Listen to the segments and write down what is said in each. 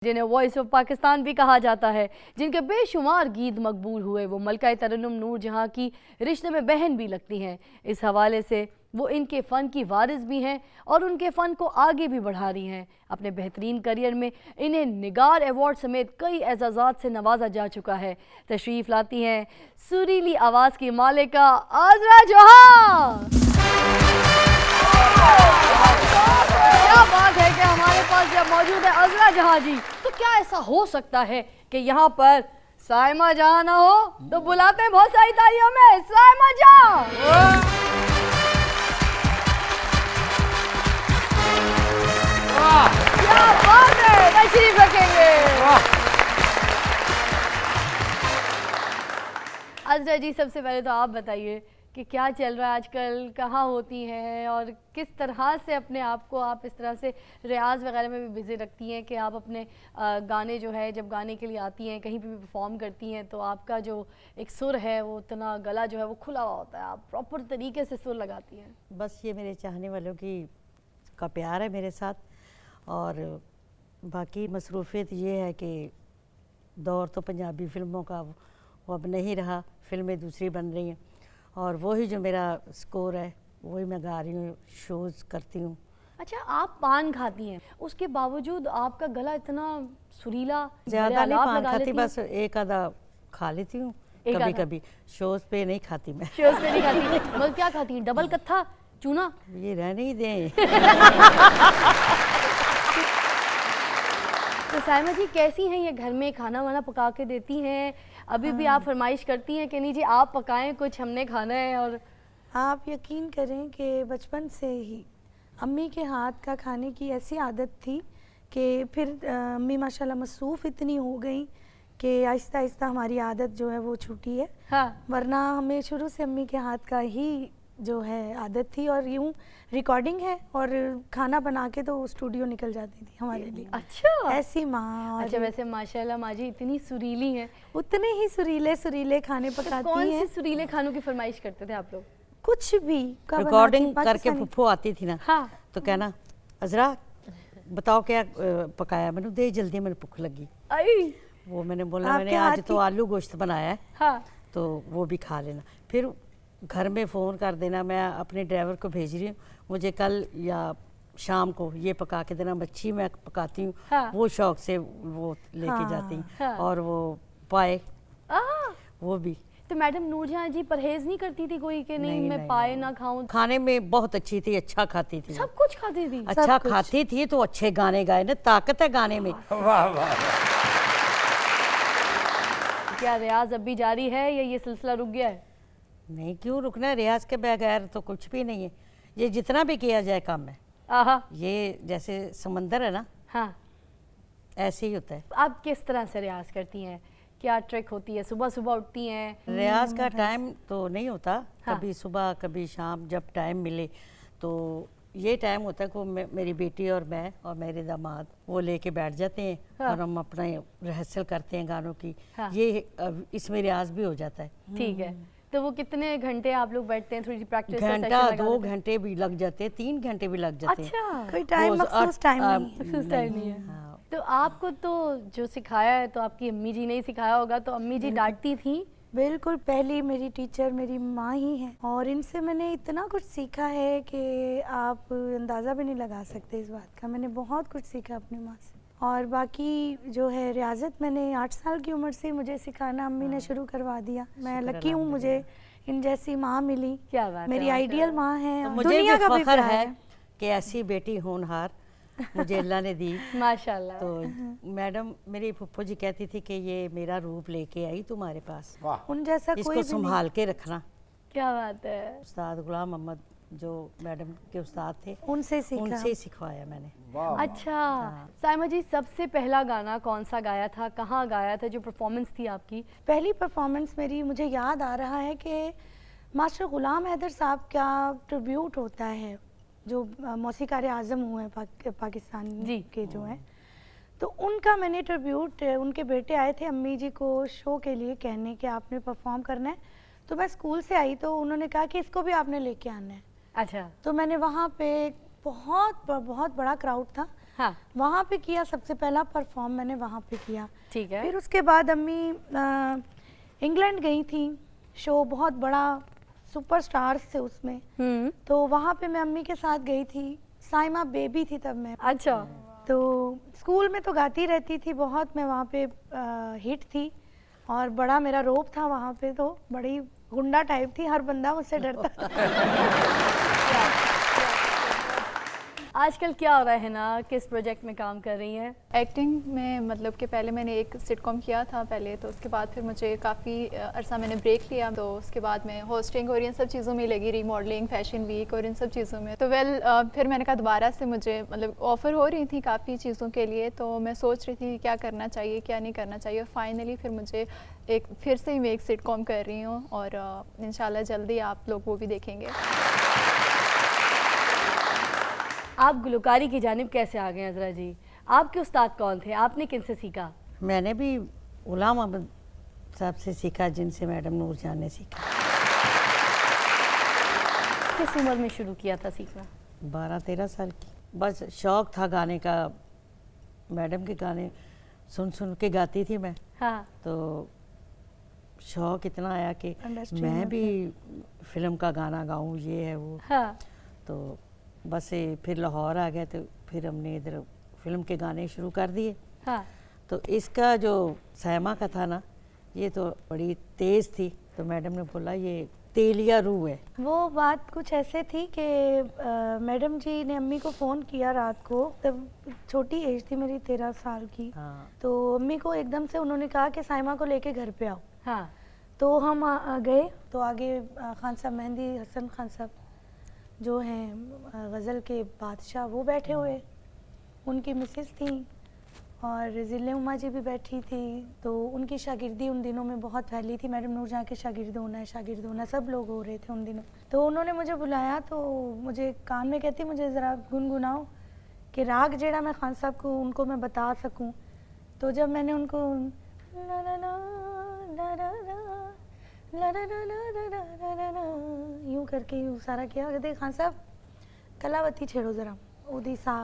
जिन्हें voice of Pakistan भी कहा जाता है, जिनके बेशुमार गीत मकबूल हुए, वो मलका तरन्नुम नूर जहां की रिश्ते में बहन भी लगती हैं। इस हवाले से वो इनके फ़न की वारिस भी हैं और उनके फ़न को आगे भी बढ़ा रही हैं। अपने बेहतरीन करियर में इन्हें निगार अवार्ड समेत कई एजाज़ात से नवाजा जा चुका है। तशरीफ़ लाती हैं सुरीली आवाज़ की मालिका अज़रा जोहा। क्या बात है कि हमारे पास जब मौजूद है अज़रा जहां जी, तो क्या ऐसा हो सकता है कि यहाँ पर साइमा जहां ना हो? तो बुलाते हैं बहुत सारी तालियों में साइमा जहां। क्या बात है, तशरीफ रखेंगे। अज़रा जी, सबसे पहले तो आप बताइए कि क्या चल रहा है आजकल, कहाँ होती हैं और किस तरह से अपने आप को आप इस तरह से रियाज़ वगैरह में भी बिज़ी रखती हैं कि आप अपने गाने जो है, जब गाने के लिए आती हैं, कहीं पे भी परफॉर्म करती हैं, तो आपका जो एक सुर है वो इतना गला जो है वो खुला हुआ होता है, आप प्रॉपर तरीके से सुर लगाती हैं। बस ये मेरे चाहने वालों का प्यार है मेरे साथ, और बाकी मसरूफ़ियत ये है कि दौर तो पंजाबी फ़िल्मों का वो अब नहीं रहा, फ़िल्में दूसरी बन रही हैं, और वही जो मेरा स्कोर है वही मैं गा रही हूँ, शोज़ करती हूँ। अच्छा, आप पान खाती हैं, उसके बावजूद आपका गला इतना सुरीला, ज़्यादा नहीं पान खाती, बस एक आधा खा लेती हूँ कभी कभी। शोज़ पे नहीं खाती मैं। शोज़ पे नहीं खाती, मतलब क्या खाती हैं? डबल कत्था, चूना? ये रहने ही दें। तो साइमा जी कैसी हैं ये, घर में खाना वाना पका के देती हैं? अभी भी आप फरमाइश करती हैं कि नहीं जी आप पकाएं कुछ, हमने खाना है? और आप यकीन करें कि बचपन से ही अम्मी के हाथ का खाने की ऐसी आदत थी कि फिर अम्मी माशाल्लाह मसरूफ़ इतनी हो गई कि आहिस्ता आहिस्ता हमारी आदत जो है वो छूटी है। हाँ। वरना हमें शुरू से अम्मी के हाथ का ही जो है आदत थी, और यूँ रिकॉर्डिंग है और खाना बना के तो स्टूडियो निकल जाती थी हमारे लिए। अच्छा, ऐसी माँ। अच्छा, वैसे माशाल्लाह माँ जी इतनी सुरीली हैं, उतने ही सुरीले सुरीले खाने पकाती हैं। कौन से सुरीले खानों की फरमाइश करते थे आप लोग? कुछ भी रिकॉर्डिंग करके फुफ्फू आती थी ना, हाँ। तो कहना अज़रा बताओ क्या पकाया, मैंने दे जल्दी, मैंने भूख लगी। वो मैंने बोला मैंने आज तो आलू गोश्त बनाया है। हाँ। तो वो भी खा लेना। फिर घर में फ़ोन कर देना, मैं अपने ड्राइवर को भेज रही हूँ, मुझे कल या शाम को ये पका के देना। मच्छी मैं पकाती हूँ। हाँ। वो शौक से वो लेके जाती हैं। हाँ। और वो पाए वो भी। तो मैडम नूर जहां जी परहेज नहीं करती थी कोई कि नहीं मैं पाए ना खाऊं? खाने में बहुत अच्छी थी, अच्छा खाती थी, सब कुछ खाती थी। अच्छा खाती थी तो अच्छे गाने गाए ना, ताकत है गाने में। वाह वाह। क्या रियाज अब भी जारी है या ये सिलसिला रुक गया है? नहीं, क्यों रुकना है, रियाज के बगैर तो कुछ भी नहीं है। ये जितना भी किया जाए काम है। आहा। ये जैसे समंदर है ना, हाँ, ऐसे ही होता है। आप किस तरह से रियाज करती हैं? क्या ट्रिक होती है? सुबह सुबह उठती हैं? रियाज का टाइम तो नहीं होता। हाँ। कभी सुबह कभी शाम, जब टाइम मिले। तो ये टाइम होता है कि मेरी बेटी और मैं और मेरे दामाद वो लेके बैठ जाते हैं। हाँ। और हम अपना रिहर्सल करते हैं गानों की। हाँ। ये इसमें रियाज भी हो जाता है। ठीक है, तो वो कितने घंटे आप लोग बैठते हैं? थोड़ी प्रैक्टिस घंटा 2 घंटे भी लग जाते हैं, 3 घंटे भी लग जाते हैं। अच्छा, कोई टाइम मखसूस टाइम नहीं है। हाँ। तो आपको तो जो सिखाया है तो आपकी अम्मी जी ने ही सिखाया होगा, तो अम्मी जी डांटती थी? बिल्कुल, पहली मेरी टीचर मेरी माँ ही है, और इनसे मैंने इतना कुछ सीखा है कि आप अंदाज़ा भी नहीं लगा सकते इस बात का। मैंने बहुत कुछ सीखा अपनी माँ से। और बाकी जो है रियाजत मैंने 8 साल की उम्र से मुझे सिखाना अम्मी ने शुरू करवा दिया। मैं लकी हूँ, मुझे इन जैसी माँ मिली। क्या बात है, मेरी आइडियल माँ है। तो मुझे दुनिया भी का भी फख्र प्यार है कि ऐसी बेटी होनहार मुझे अल्लाह ने दी। माशाल्लाह। तो मैडम मेरी फुफ्फो जी कहती थी कि ये मेरा रूप लेके आई तुम्हारे पास, उन जैसा कोई इसको भी संभाल के रखना। क्या बात है। उस्ताद गुलाम मोहम्मद जो मैडम के उस्ताद थे, उनसे सीखा। उनसे ही सिखवाया मैंने। अच्छा, साइमा जी सबसे पहला गाना कौन सा गाया था, कहाँ गाया था, जो परफॉर्मेंस थी आपकी? पहली परफॉर्मेंस मेरी, मुझे याद आ रहा है कि मास्टर गुलाम हैदर साहब का ट्रिब्यूट होता है, जो मौसीकार आज़म हुए पाकिस्तान जी के जो हैं, तो उनका मैंने ट्रिब्यूट, उनके बेटे आए थे अम्मी जी को शो के लिए कहने कि आपने परफॉर्म करना है। तो मैं स्कूल से आई तो उन्होंने कहा कि इसको भी आपने लेके आना है। अच्छा। तो मैंने वहाँ पे बहुत बहुत बड़ा क्राउड था। हाँ। वहाँ पे किया, सबसे पहला परफॉर्म मैंने वहाँ पे किया। ठीक है। फिर उसके बाद अम्मी इंग्लैंड गई थी, शो बहुत बड़ा, सुपरस्टार्स थे उसमें, तो वहाँ पे मैं अम्मी के साथ गई थी। साइमा बेबी थी तब मैं। अच्छा। तो स्कूल में तो गाती रहती थी बहुत, मैं वहाँ पे हिट थी और बड़ा मेरा रोब था वहाँ पे, तो बड़ी गुंडा टाइप थी, हर बंदा मुझसे डरता था। आजकल क्या हो रहा है ना, किस प्रोजेक्ट में काम कर रही हैं? एक्टिंग में मतलब कि पहले मैंने एक सिटकॉम किया था पहले, तो उसके बाद फिर मुझे काफ़ी अरसा मैंने ब्रेक लिया, तो उसके बाद मैं होस्टिंग और इन सब चीज़ों में लगी, रीमॉडलिंग, फैशन वीक और इन सब चीज़ों में। तो फिर मैंने कहा दोबारा से मुझे मतलब ऑफ़र हो रही थी काफ़ी चीज़ों के लिए, तो मैं सोच रही थी क्या करना चाहिए क्या नहीं करना चाहिए, और फाइनली फिर मुझे फिर से ही मैं एक सिटकॉम कर रही हूँ, और इंशाल्लाह जल्दी आप लोग वो भी देखेंगे। आप गुलकारी की जानिब कैसे आ गए अजरा जी? आपके उस्ताद कौन थे? आपने किनसे सीखा? मैंने भी गुलाम अहमद साहब से सीखा, जिनसे मैडम नूरजहां ने सीखा। किस उम्र में शुरू किया था सीखना? 12-13 साल की। बस शौक़ था गाने का, मैडम के गाने सुन सुन के गाती थी मैं। हाँ। तो शौक़ इतना आया कि इंडस्ट्री मैं में भी फिल्म का गाना गाऊं, ये है वो। हाँ। तो बस फिर लाहौर आ गए, तो फिर हमने इधर फिल्म के गाने शुरू कर दिए। हाँ। तो इसका जो सायमा का था ना, ये तो बड़ी तेज़ थी, तो मैडम ने बोला ये तेलिया रूह है। वो बात कुछ ऐसे थी कि मैडम जी ने अम्मी को फ़ोन किया रात को, तब छोटी एज थी मेरी 13 साल की। हाँ। तो अम्मी को एकदम से उन्होंने कहा कि साइमा को लेके घर पे आओ। हाँ। तो हम गए, तो आगे खान साहब, मेहंदी हसन खान साहब जो हैं गज़ल के बादशाह, वो बैठे हुए, उनकी मिसेस थी और ज़िले उमा जी भी बैठी थी। तो उनकी शागिर्दी उन दिनों में बहुत फैली थी, मैडम नूरजहां के शागिर्द होना सब लोग हो रहे थे उन दिनों। तो उन्होंने मुझे बुलाया, तो मुझे कान में कहती मुझे ज़रा गुनगुनाओ कि राग जेड़ा मैं खान साहब को उनको मैं बता सकूं। तो जब मैंने उनको ला ला ला ला ला ला ला ला ला ला ला ला यूं करके यूं सारा किया, कहते खान साहब कलावती छेड़ो ज़रा, उदी सा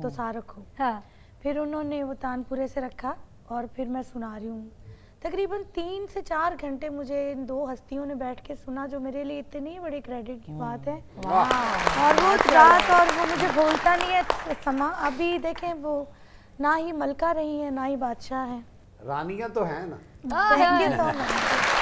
तो सा रखो। हाँ। फिर उन्होंने वो तानपुरे से रखा और फिर मैं सुना रही हूँ। तकरीबन 3 से 4 घंटे मुझे इन 2 हस्तियों ने बैठ के सुना, जो मेरे लिए इतनी बड़ी क्रेडिट की बात है। और वो रात, और वो मुझे भूलता नहीं है समा। अभी देखें, वो ना ही मलका रही है ना ही बादशाह हैं, रानियां तो हैं ना। Thank you so much।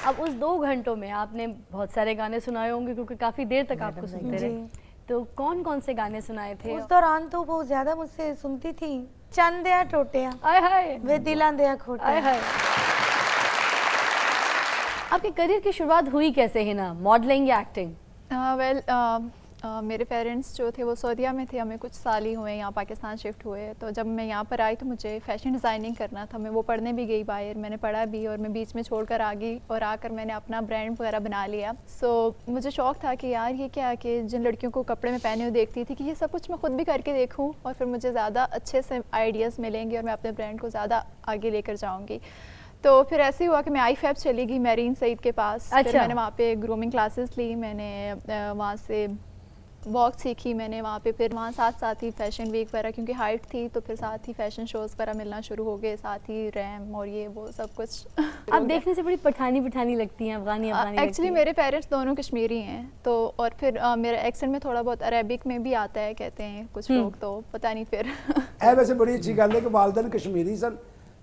अब उस 2 घंटों में आपने बहुत सारे गाने सुनाए होंगे, क्योंकि काफ़ी देर तक आपको सुनते रहे। जी। तो कौन कौन से गाने सुनाए थे? उस दौरान तो वो ज्यादा मुझसे सुनती थी, चंद दिया टोटिया आय हाय, वे दिलां दिया आय खोटिया। हाय। आपके करियर की शुरुआत हुई कैसे है ना, मॉडलिंग या एक्टिंग? मेरे पेरेंट्स जो थे वो सऊदीया में थे, हमें कुछ साल ही हुए यहाँ पाकिस्तान शिफ्ट हुए। तो जब मैं यहाँ पर आई तो मुझे फ़ैशन डिज़ाइनिंग करना था, मैं वो पढ़ने भी गई बाहर, मैंने पढ़ा भी और मैं बीच में छोड़कर आ गई, और आकर मैंने अपना ब्रांड वगैरह बना लिया। सो मुझे शौक़ था कि यार ये क्या, कि जिन लड़कियों को कपड़े में पहने हुए देखती थी कि ये सब कुछ मैं ख़ुद भी करके देखूँ, और फिर मुझे ज़्यादा अच्छे से आइडियाज़ मिलेंगे और मैं अपने ब्रांड को ज़्यादा आगे लेकर जाऊँगी। तो फिर ऐसे ही हुआ कि मैं IFAB चली गई मेरीन सईद के पास। अच्छा। फिर मैंने वहाँ पे ग्रूमिंग क्लासेस ली, मैंने वहाँ से वॉक सीखी मैंने वहाँ पे। फिर वहाँ साथ ही फैशन वीक वगैरह, क्योंकि हाइट थी तो फिर साथ ही फैशन शोज़ वगैरह मिलना शुरू हो गए, साथ ही रैम और ये वो सब कुछ। आप देखने से बड़ी पठानी लगती हैं, अफगानी एक्चुअली मेरे पेरेंट्स दोनों कश्मीरी हैं, तो और फिर मेरा एक्सेंट में थोड़ा बहुत अरेबिक में भी आता है, कहते हैं कुछ लोग, तो पता नहीं फिर। ਇਹ ਵੈਸੇ ਬੜੀ ਅੱਛੀ ਗੱਲ ਹੈ ਕਿ ਵਾਲਦਨ ਕਸ਼ਮੀਰੀ ਸਨ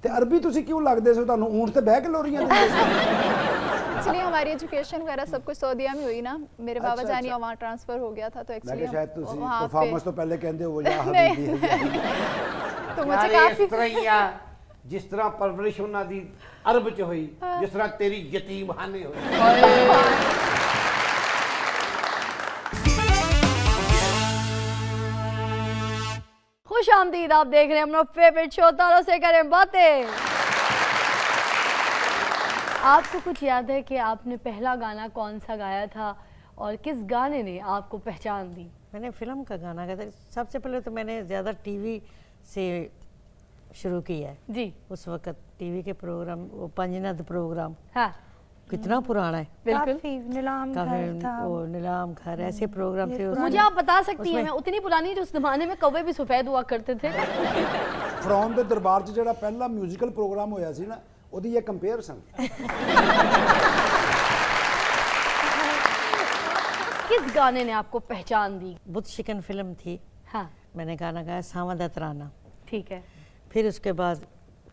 ਤੇ ਅਰਬੀ ਤੁਸੀਂ ਕਿਉਂ ਲੱਗਦੇ ਸੀ ਤੁਹਾਨੂੰ? ਊਂਠ ਤੇ ਬਹਿ ਕੇ ਲੋਰੀਆਂ ਦਿੰਦੇ ਸੀ? एक्चुअली हमारी एजुकेशन वगैरह सब कुछ सऊदीया में हुई ना, मेरे बाबा अच्छा, जानी वहाँ ट्रांसफ़र हो गया था, तो ਮੈਂ एक्चुअली ਕਿਹਾ ਸ਼ਾਇਦ ਤੁਸੀਂ वहाँ ਪਰਫਾਰਮੈਂਸ ਤੋਂ ਪਹਿਲੇ ਕਹਿੰਦੇ ਹੋ ਜਾਂ नहीं, ਹਬੀਬੀ। तो मुझे ਯਾਰ काफ़ी ਇਸ ਤਰ੍ਹਾਂ ਹੀ ਆ ਜਿਸ ਤਰ੍ਹਾਂ ਪਰਵਰਿਸ਼ ਉਹਨਾਂ ਦੀ ਅਰਬ ਚ ਹੋਈ, ਜਿਸ ਤਰ੍ਹਾਂ ਤੇਰੀ ਯਤੀਮਖਾਨੇ ਹੋਈ। खुश आमदीद, आप देख रहे हैं अपना फेवरेट शो तारों से करें बातें। आपको कुछ याद है कि आपने पहला गाना कौन सा गाया था और किस गाने ने आपको पहचान दी? मैंने फिल्म का गाना गाया था। सबसे पहले तो मैंने ज़्यादा टीवी से शुरू किया है। जी। उस वक्त टीवी के प्रोग्राम, वो पंजनद प्रोग्राम, हाँ। कितना पुराना है। बिल्कुल। काफी नीलाम घर काफी था। वो नीलाम घर ऐसे प्रोग्राम थे मुझे आप बता सकती हैं, मैं उतनी पुरानी जो उस जमाने में कौवे भी सफेद हुआ करते थे। ਫਰੋਮ ਦੇ ਦਰਬਾਰ 'ਚ ਜਿਹੜਾ ਪਹਿਲਾ ਮਿਊਜ਼ੀਕਲ ਪ੍ਰੋਗਰਾਮ ਹੋਇਆ ਸੀ ਨਾ, ਉਹਦੀ ਇਹ ਕੰਪੇਅਰਸਨ। किस गाने ने आपको पहचान दी? बुत शिकन फिल्म थी, हाँ मैंने गाना गाया सावा दा तराना। ठीक है। फिर उसके बाद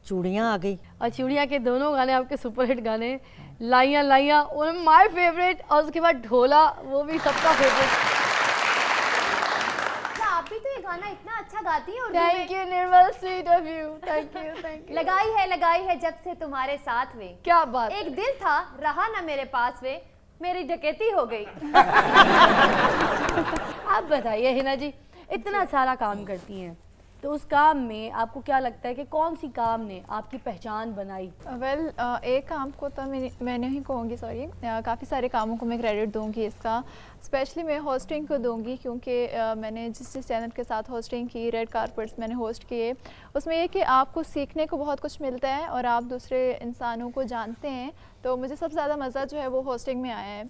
चूड़ियाँ आ गई। और चूड़िया के दोनों गाने आपके सुपरहिट गाने, लाइया लाइया और माय फेवरेट, और उसके बाद ढोला, वो भी सबका फेवरेट। अच्छा, आप भी तो ये गाना इतना अच्छा गाती हैं उर्दू थैंक में। You Nirmal, sweet of you, thank you thank you. लगाई है जब से तुम्हारे साथ वे, क्या बात। एक दिल था रहा ना मेरे पास वे, मेरी डकैती हो गई। आप बताइए हिना जी, इतना सारा काम करती हैं, तो उस काम में आपको क्या लगता है कि कौन सी काम ने आपकी पहचान बनाई? वेल एक काम को तो मैं नहीं कहूँगी, सॉरी, काफ़ी सारे कामों को मैं क्रेडिट दूंगी इसका। स्पेशली मैं होस्टिंग को दूंगी, क्योंकि मैंने जिस चैनल के साथ होस्टिंग की, रेड कारपेट्स मैंने होस्ट किए, उसमें ये कि आपको सीखने को बहुत कुछ मिलता है और आप दूसरे इंसानों को जानते हैं। तो मुझे सबसे ज़्यादा मज़ा जो है वो होस्टिंग में आया है।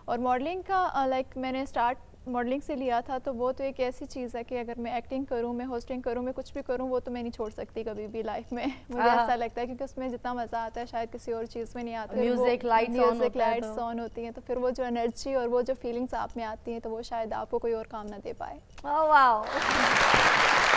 और मॉडलिंग का लाइक मैंने स्टार्ट मॉडलिंग से लिया था, तो वो तो एक ऐसी चीज़ है कि अगर मैं एक्टिंग करूँ, मैं होस्टिंग करूँ, मैं कुछ भी करूँ, वो तो मैं नहीं छोड़ सकती कभी भी लाइफ में। मुझे ऐसा लगता है, क्योंकि उसमें जितना मज़ा आता है शायद किसी और चीज़ में नहीं आता है। म्यूजिक लाइट्स ऑन होती हैं, तो फिर वो जो एनर्जी और वो जो फीलिंग्स आप में आती हैं, तो वो शायद आपको कोई और काम ना दे पाए। वाह।